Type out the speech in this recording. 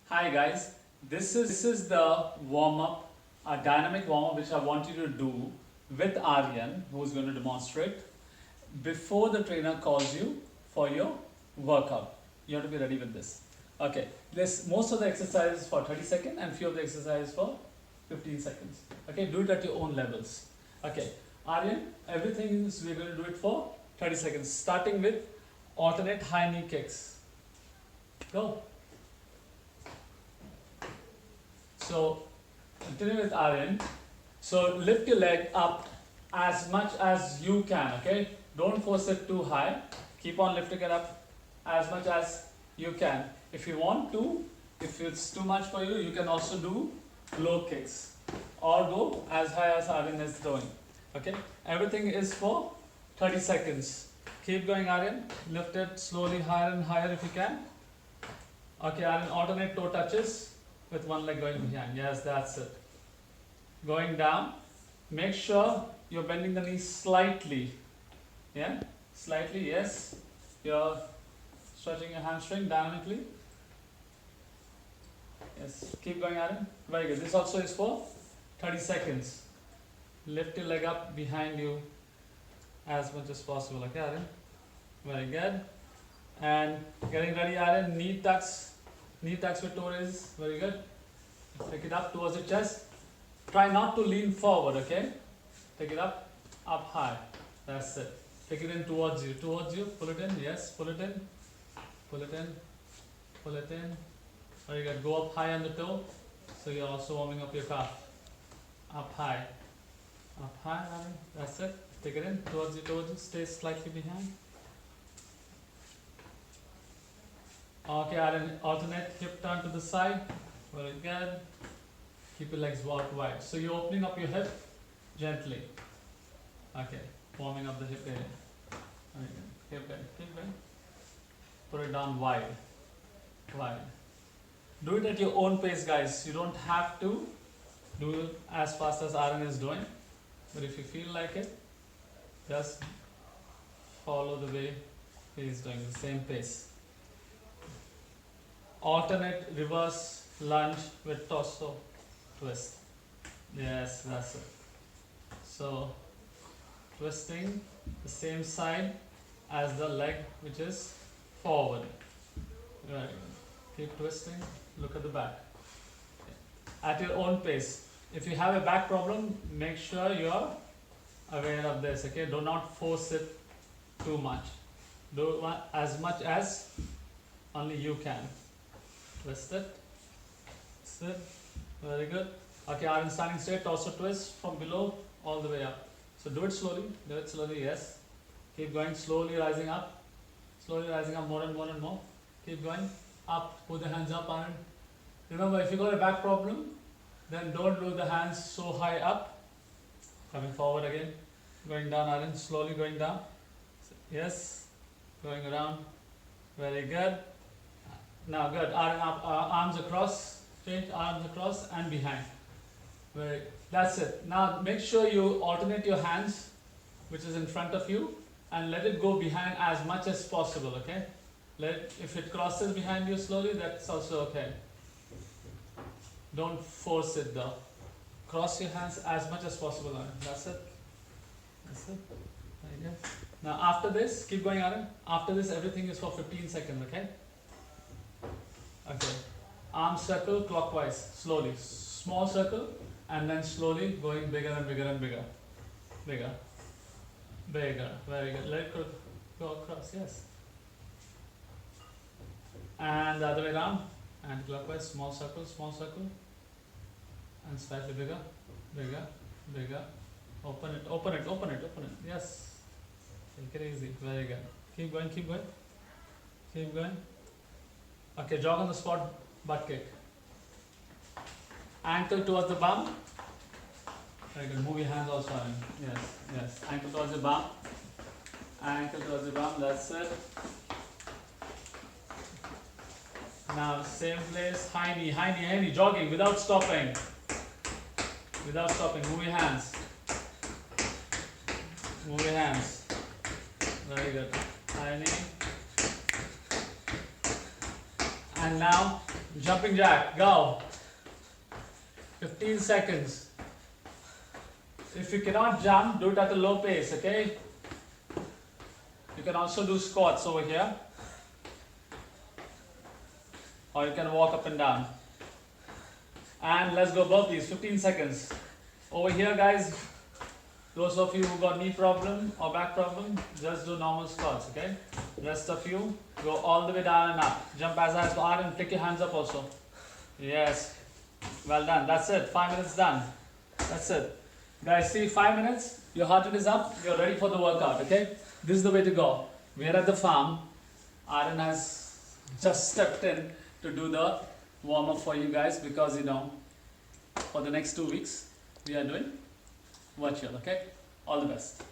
Hi guys, this is the warm up, a dynamic warm up which I want you to do with Aryan, who is going to demonstrate before the trainer calls you for your workout. You have to be ready with this. Okay, this most of the exercises for 30 seconds and few of the exercises for 15 seconds. Okay, do it at your own levels. Okay, Aryan, everything is we're going to do it for 30 seconds, starting with alternate high knee kicks. Go. So continue with Aryan. So lift your leg up as much as you can, okay? Don't force it too high. Keep on lifting it up as much as you can. If you want to, if it's too much for you, you can also do low kicks or go as high as Aryan is doing. Okay? Everything is for 30 seconds. Keep going, Aryan. Lift it slowly higher and higher if you can. Okay, Aryan, alternate toe touches with one leg going behind. Yes, that's it. Going down. Make sure you're bending the knees slightly. Yeah? Slightly, yes. You're stretching your hamstring dynamically. Yes. Keep going, Aaron. Very good. This also is for 30 seconds. Lift your leg up behind you as much as possible. Okay, Aaron? Very good. And getting ready, Aaron. Knee tucks. Knee tucks with toe raises. Very good. Take it up towards your chest. Try not to lean forward, okay? Take it up high. That's it. Take it in towards you. Pull it in. Yes, pull it in. Pull it in. Pull it in. Very good. Go up high on the toe. So you're also warming up your calf. Up high. Up high, Aaron. That's it. Take it in towards you. Stay slightly behind. Okay, Aaron. Alternate hip turn to the side. Very good. Keep your legs out wide. So you're opening up your hip gently. Okay. Warming up the hip area. Very good. Keep going. Keep going. Put it down wide. Wide. Do it at your own pace, guys. You don't have to do it as fast as Aaron is doing. But if you feel like it, just follow the way he is doing, the same pace. Alternate reverse lunge with torso twist. Yes, that's it. So, twisting the same side as the leg which is forward. Very good. Keep twisting. Look at the back. At your own pace. If you have a back problem, make sure you're aware of this. Okay, do not force it too much. Do as much as only you can. Twist it. Sit. Very good. Okay, Aaron standing straight. Also twist from below all the way up. So do it slowly. Do it slowly. Yes. Keep going. Slowly rising up. Slowly rising up more and more and more. Keep going. Up. Put the hands up, Aaron. Remember, if you got a back problem, then don't do the hands so high up. Coming forward again. Going down, Aaron. Slowly going down. Yes. Going around. Very good. Now good. Aaron up. Arms across. Straight arms across and behind. Very. That's it. Now make sure you alternate your hands, which is in front of you, and let it go behind as much as possible. Okay. If it crosses behind you slowly, that's also okay. Don't force it though. Cross your hands as much as possible, Aaron. That's it. That's it. Very good. Now after this, keep going, Aaron. After this, everything is for 15 seconds, okay? Okay. Arm circle clockwise, slowly. Small circle, and then slowly going bigger and bigger and bigger. Bigger. Bigger. Very good. Let it go across, yes. And the other way around. And clockwise, small circle, and slightly bigger, bigger, bigger. Open it, open it, open it, open it. Yes. Take it easy. Very good. Keep going, keep going. Keep going. Okay, jog on the spot, butt kick. Ankle towards the bum. Very good. Move your hands also. Yes, yes. Ankle towards the bum. Ankle towards the bum. That's it. Now, same place, high knee, jogging without stopping. Without stopping, move your hands. Move your hands. Very good. High knee. And now, Jumping jack, go. 15 seconds. If you cannot jump, do it at a low pace, okay? You can also do squats over here. Or you can walk up and down. And let's go burpees, 15 seconds. Over here, guys, those of you who got knee problem or back problem, just do normal squats, okay? Rest of you, go all the way down and up. Jump as high as you are and flick your hands up also. Yes. Well done. That's it. 5 minutes done. That's it. Guys, see, 5 minutes, your heart rate is up, you're ready for the workout, okay? This is the way to go. We're at the farm. Aaron has just stepped in to do the warm-up for you guys because, you know, for the next 2 weeks, we are doing virtual, okay? All the best.